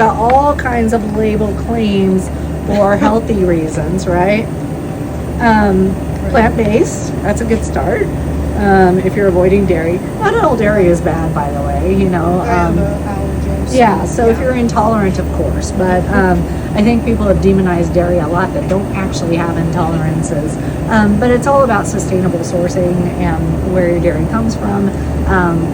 all kinds of label claims for healthy reasons, right? Plant-based, that's a good start. If you're avoiding dairy, not all dairy is bad, by the way, you know. Yeah, so if you're intolerant, of course, but I think people have demonized dairy a lot that don't actually have intolerances. But it's all about sustainable sourcing and where your dairy comes from.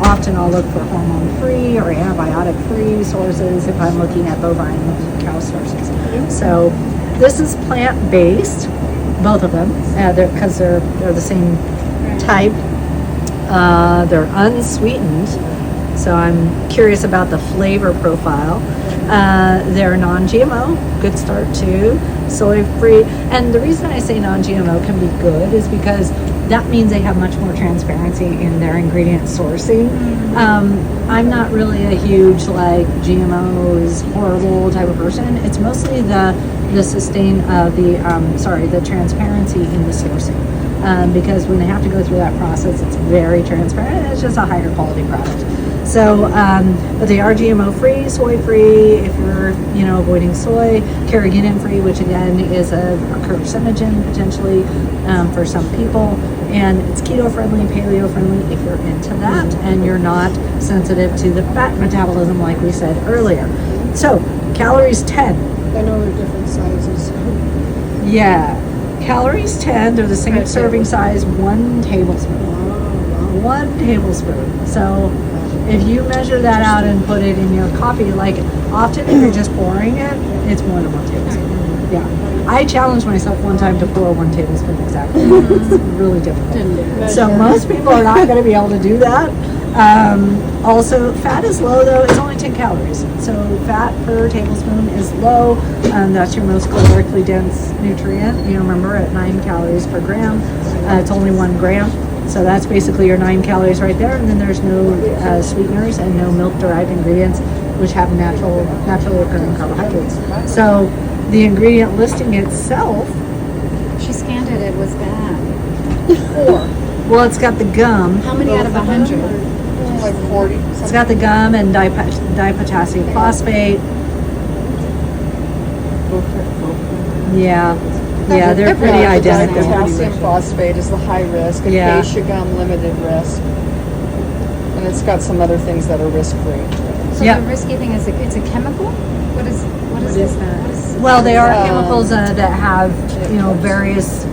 Often I'll look for hormone-free or antibiotic-free sources if I'm looking at bovine cow sources. So this is plant-based, both of them, because they're the same type. They're unsweetened, so I'm curious about the flavor profile. They're non-GMO, good start too, soy-free. And the reason I say non-GMO can be good is because that means they have much more transparency in their ingredient sourcing. I'm not really a huge like GMO is horrible type of person. It's mostly the transparency in the sourcing. Because when they have to go through that process, it's very transparent and it's just a higher quality product. So, but they are GMO free, soy free, if you're, avoiding soy, carrageenan free, which again is a carcinogen potentially for some people. And it's keto friendly, paleo friendly if you're into that and you're not sensitive to the fat metabolism like we said earlier. So, calories 10. I know they're different sizes. Yeah. Calories 10, they're the same serving size, 1 tablespoon. 1 tablespoon. So if you measure that out and put it in your coffee, like often if you're just pouring it, it's more than 1 tablespoon. Yeah. I challenged myself one time to pour 1 tablespoon exactly. It's really difficult. So most people are not going to be able to do that. Also, fat is low though, it's only 10 calories. So fat per tablespoon is low. That's your most calorically dense nutrient. You remember at 9 calories per gram, it's only 1 gram. So that's basically your 9 calories right there. And then there's no sweeteners and no milk-derived ingredients, which have naturally occurring carbohydrates. So the ingredient listing itself. She scanned it, it was bad. 4. Well, it's got the gum. How many out of 100? Like 40. It's got the gum and dipotassium phosphate. Yeah, they're pretty identical. Potassium phosphate is the high risk. Yeah. Acacia gum, limited risk. And it's got some other things that are risk-free. So the risky thing is it's a chemical? What is that? Well, they are chemicals that have, various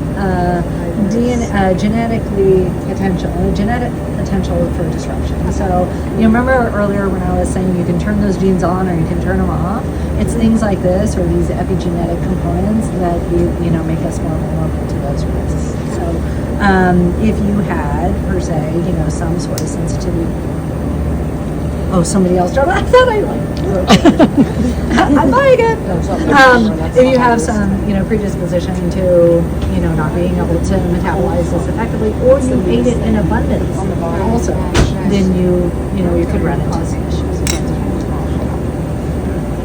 genetic potential for disruption. So, you remember earlier when I was saying you can turn those genes on or you can turn them off? It's things like this or these epigenetic components that make us more vulnerable to those risks. So, if you had, per se, some sort of sensitivity. Oh, somebody else dropped. I thought I I'm buying it. If you have some, predisposition to, not being able to metabolize this effectively, or you ate it in abundance also, then you could run into some issues.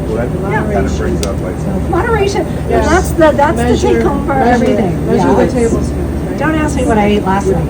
Well, that kind of brings up like Moderation. Yes. That's the take home for everything. Measure the tablespoons, right? Don't ask me what I ate last night.